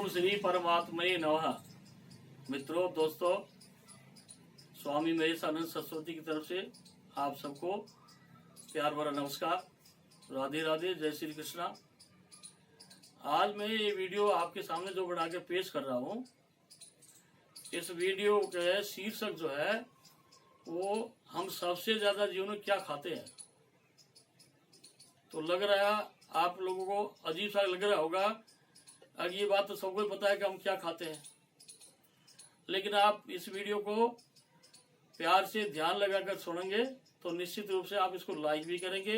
ओम श्री परमात्मने नमः। मित्रों, दोस्तों, स्वामी महेशानंद सरस्वती की तरफ से आप सबको प्यार भरा नमस्कार, राधे राधे, जय श्री कृष्णा। आज मैं ये वीडियो आपके सामने जो बना के पेश कर रहा हूँ, इस वीडियो के शीर्षक जो है वो हम सबसे ज्यादा जीवन में क्या खाते हैं। तो लग रहा है आप लोगों को अजीब सा लग रहा होगा, अगर ये बात तो सबको पता है कि हम क्या खाते हैं, लेकिन आप इस वीडियो को प्यार से ध्यान लगाकर सुनेंगे तो निश्चित रूप से आप इसको लाइक भी करेंगे,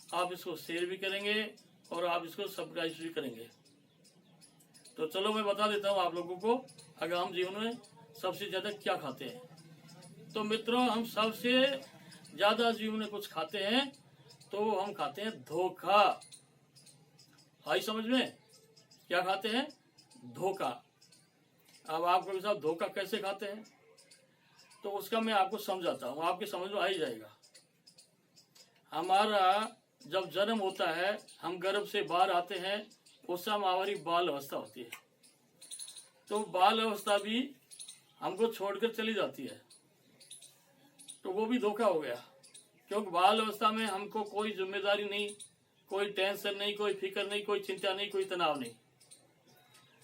आप इसको शेयर भी करेंगे और आप इसको सब्सक्राइब भी करेंगे। तो चलो मैं बता देता हूँ आप लोगों को, अगर हम जीवन में सबसे ज्यादा क्या खाते हैं। तो मित्रों, हम सबसे ज्यादा जीवन में कुछ खाते हैं तो हम खाते हैं धोखा। आई समझ में? क्या खाते हैं? धोखा। अब आपको साहब धोखा कैसे खाते हैं तो उसका मैं आपको समझाता हूँ, आपके समझ में आ ही जाएगा। हमारा जब जन्म होता है, हम गर्भ से बाहर आते हैं, उस समय हमारी बाल अवस्था होती है। तो बाल अवस्था भी हमको छोड़कर चली जाती है, तो वो भी धोखा हो गया, क्योंकि बाल अवस्था में हमको कोई जिम्मेदारी नहीं, कोई टेंशन नहीं, कोई फिक्र नहीं, कोई चिंता नहीं, कोई तनाव नहीं,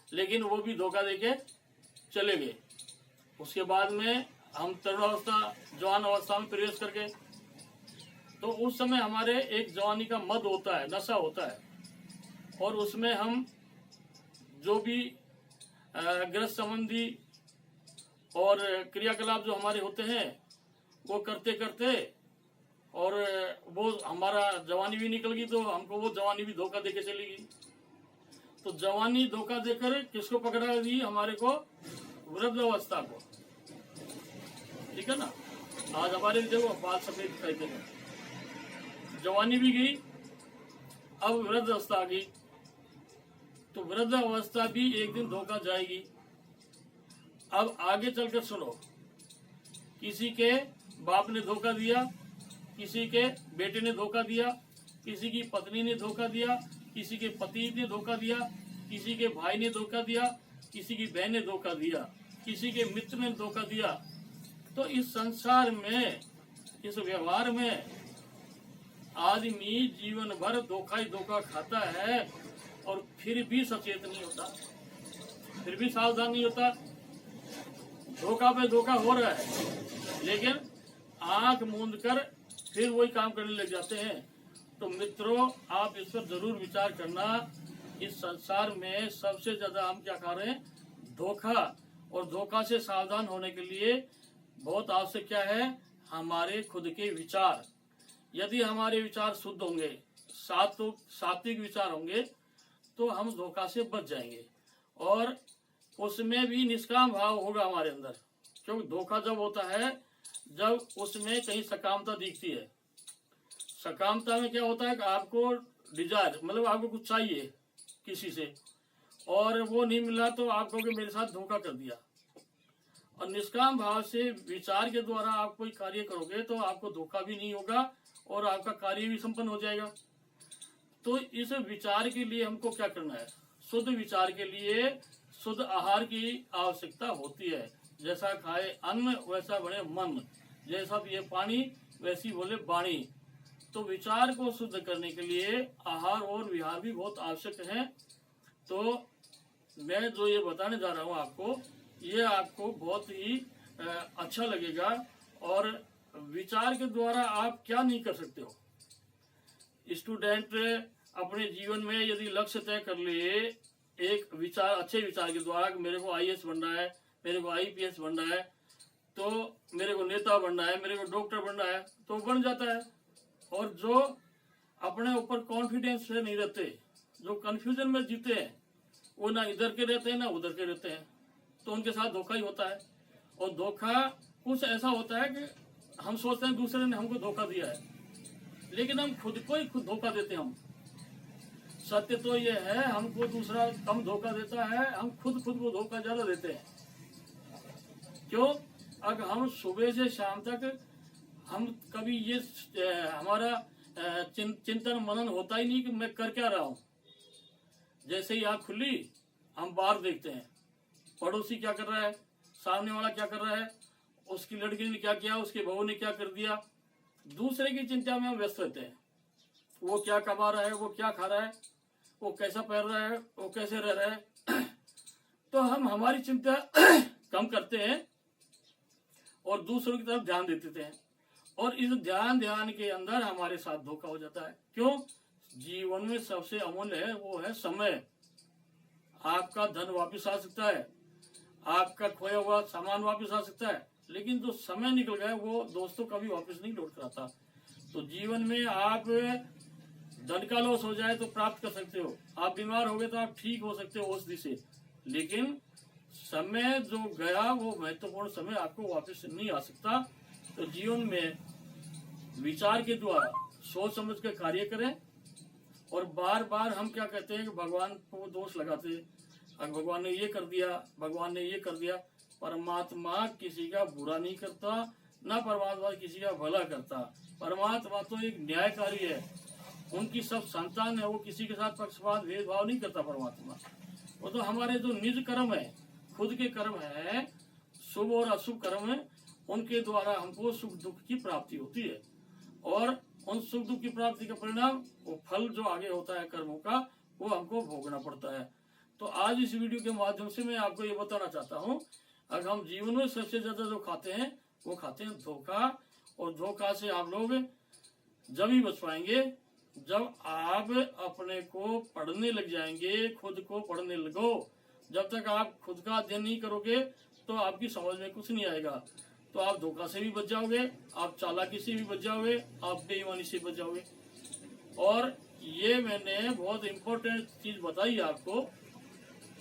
लेकिन वो भी धोखा देके चले गए। उसके बाद में हम तरुणावस्था, जवान अवस्था में प्रवेश करके, तो उस समय हमारे एक जवानी का मद होता है, नशा होता है, और उसमें हम जो भी ग्रस्त संबंधी और क्रियाकलाप जो हमारे होते हैं वो करते करते, और वो हमारा जवानी भी निकल गई, तो हमको वो जवानी भी धोखा देके चली गई। तो जवानी धोखा देकर किसको पकड़ा दी? हमारे को वृद्ध अवस्था को। ठीक है ना? आज हमारे देखो बाल सफेद दिखाई दे रहे, जवानी भी गई, अब वृद्ध अवस्था आ गई। तो वृद्ध अवस्था भी एक दिन धोखा जाएगी। अब आगे चलकर सुनो, किसी के बाप ने धोखा दिया, किसी के बेटे ने धोखा दिया, किसी की पत्नी ने धोखा दिया, किसी के पति ने धोखा दिया, किसी के भाई ने धोखा दिया, किसी की बहन ने धोखा दिया, किसी के मित्र ने धोखा दिया। तो इस संसार में, इस व्यवहार में आदमी जीवन भर धोखा ही धोखा खाता है और फिर भी सचेत नहीं होता, फिर भी सावधान नहीं होता। धोखा पे धोखा हो रहा है, लेकिन आंख मूंद कर फिर वही काम करने लग जाते हैं। तो मित्रों, आप इस पर जरूर विचार करना। इस संसार में सबसे ज्यादा हम क्या खा रहे हैं? धोखा। और धोखा से सावधान होने के लिए बहुत आवश्यक क्या है? हमारे खुद के विचार। यदि हमारे विचार शुद्ध होंगे, सात्विक विचार होंगे, तो हम धोखा से बच जाएंगे और उसमें भी निष्काम भाव होगा हमारे अंदर। क्योंकि धोखा जब होता है जब उसमें कहीं सकामता दिखती है। सकामता में क्या होता है कि आपको डिजायर, मतलब आपको कुछ चाहिए किसी से और वो नहीं मिला, तो आप कहोगे मेरे साथ धोखा कर दिया। और निष्काम भाव से विचार के द्वारा आप कोई कार्य करोगे तो आपको धोखा भी नहीं होगा और आपका कार्य भी संपन्न हो जाएगा। तो इस विचार के लिए हमको क्या करना है? शुद्ध विचार के लिए शुद्ध आहार की आवश्यकता होती है। जैसा खाए अन्न वैसा बने मन, जैसा पिए पानी वैसी बोले वाणी। तो विचार को शुद्ध करने के लिए आहार और विहार भी बहुत आवश्यक है। तो मैं जो ये बताने जा रहा हूँ आपको, ये आपको बहुत ही अच्छा लगेगा। और विचार के द्वारा आप क्या नहीं कर सकते हो। स्टूडेंट अपने जीवन में यदि लक्ष्य तय कर ले एक विचार, अच्छे विचार के द्वारा, मेरे को आईएएस बनना है, मेरे को आईपीएस बनना है, तो मेरे को नेता बनना है, मेरे को डॉक्टर बनना है, तो बन जाता है। और जो अपने ऊपर कॉन्फिडेंस से नहीं रहते, जो कंफ्यूजन में जीते हैं, वो ना इधर के रहते हैं ना उधर के रहते हैं, तो उनके साथ धोखा ही होता है। और धोखा कुछ ऐसा होता है कि हम सोचते हैं दूसरे ने हमको धोखा दिया है, लेकिन हम खुद को ही खुद धोखा देते हैं। हम सत्य तो ये है, हमको दूसरा कम धोखा देता है, हम खुद को धोखा ज्यादा देते हैं। क्यों? अगर हम सुबह से शाम तक हम कभी ये हमारा चिंतन मनन होता ही नहीं कि मैं कर क्या रहा हूं। जैसे ही आँख खुली, हम बाहर देखते हैं, पड़ोसी क्या कर रहा है, सामने वाला क्या कर रहा है, उसकी लड़की ने क्या किया, उसके बहू ने क्या कर दिया। दूसरे की चिंता में हम व्यस्त रहते हैं। वो क्या कमा रहा है, वो क्या खा रहा है, वो कैसा पहन रहा है, वो कैसे रह रहा है। तो हम हमारी चिंता कम करते हैं और दूसरों की तरफ ध्यान देते हैं, और इस ध्यान के अंदर हमारे साथ धोखा हो जाता है। क्यों? जीवन में सबसे अमूल्य है वो है समय। आपका धन वापस आ सकता है, आपका खोया हुआ सामान वापस आ सकता है, लेकिन जो समय निकल गया वो दोस्तों कभी वापस नहीं लौट कर आता। तो जीवन में आप धन का लॉस हो जाए तो प्राप्त कर सकते हो, आप बीमार हो गए तो आप ठीक हो सकते हो औषधि से, लेकिन समय जो गया वो महत्वपूर्ण समय आपको वापस नहीं आ सकता। तो जीवन में विचार के द्वारा सोच समझ कर कार्य करें, और बार बार हम क्या कहते हैं कि भगवान को दोष लगाते हैं, भगवान ने ये कर दिया, भगवान ने ये कर दिया। परमात्मा किसी का बुरा नहीं करता, ना परमात्मा किसी का भला करता। परमात्मा तो एक न्यायकारी है, उनकी सब संतान है, वो किसी के साथ पक्षपात भेदभाव नहीं करता परमात्मा। वो तो हमारे जो निज कर्म है, खुद के कर्म है, शुभ और अशुभ कर्म है, उनके द्वारा हमको सुख दुख की प्राप्ति होती है, और उन सुख दुख की प्राप्ति का परिणाम, वो फल जो आगे होता है कर्मों का, वो हमको भोगना पड़ता है। तो आज इस वीडियो के माध्यम से मैं आपको ये बताना चाहता हूँ, अगर हम जीवन में सबसे ज्यादा जो खाते हैं वो खाते हैं धोखा, और धोखा से आप लोग जब ही बच पाएंगे जब आप अपने को पढ़ने लग जाएंगे, खुद को पढ़ने लगो। जब तक आप खुद का अध्ययन नहीं करोगे तो आपकी समझ में कुछ नहीं आएगा। तो आप धोखा से भी बच जाओगे, आप चालाकी से भी बच जाओगे, आप बेईमानी से बच जाओगे। और ये मैंने बहुत इम्पोर्टेंट चीज बताई आपको।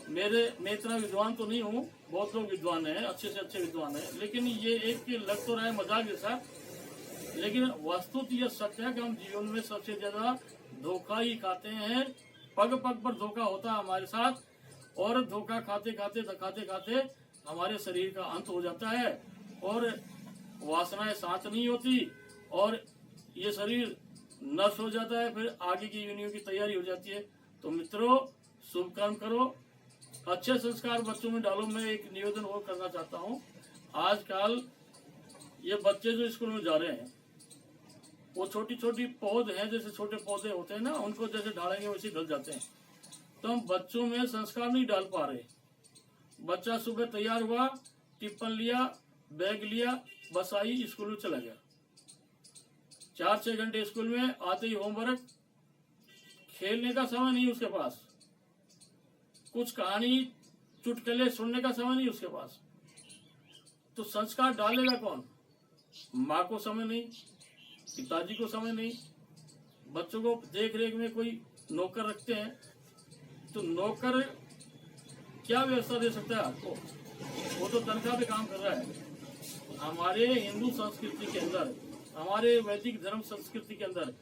मैं इतना विद्वान तो नहीं हूँ, बहुत लोग विद्वान हैं, अच्छे से अच्छे विद्वान हैं, लेकिन ये एक लग तो रहा है मजाक जैसा, लेकिन वस्तुतः यह सत्य है कि हम जीवन में सबसे ज्यादा धोखा ही खाते हैं। पग पग पर धोखा होता है हमारे साथ, और धोखा खाते खाते हमारे शरीर का अंत हो जाता है, और वासनाएं शांत नहीं होती, और ये शरीर नष्ट हो जाता है। फिर आगे की यूनियों की तैयारी हो जाती है। तो मित्रों, शुभ कर्म करो, अच्छे संस्कार बच्चों में डालो। मैं एक निवेदन और करना चाहता हूँ। आजकल ये बच्चे जो स्कूल में जा रहे हैं, वो छोटी छोटी पौध हैं, जैसे छोटे पौधे होते हैं ना, उनको जैसे ढालेंगे वैसे ढल जाते हैं। तो हम बच्चों में संस्कार नहीं डाल पा रहे। बच्चा सुबह तैयार हुआ, टिफिन लिया, बैग लिया, बस आई, स्कूल में चला गया। 4-6 घंटे स्कूल में, आते ही होमवर्क, खेलने का समय नहीं उसके पास, कुछ कहानी चुटकुले सुनने का समय नहीं उसके पास। तो संस्कार डालेगा कौन? माँ को समय नहीं, पिताजी को समय नहीं, बच्चों को देख रेख में कोई नौकर रखते हैं, तो नौकर क्या व्यवस्था दे सकता है आपको? वो तो तनख्वाह पे काम कर रहा है। हमारे हिंदू संस्कृति के अंदर, हमारे वैदिक धर्म संस्कृति के अंदर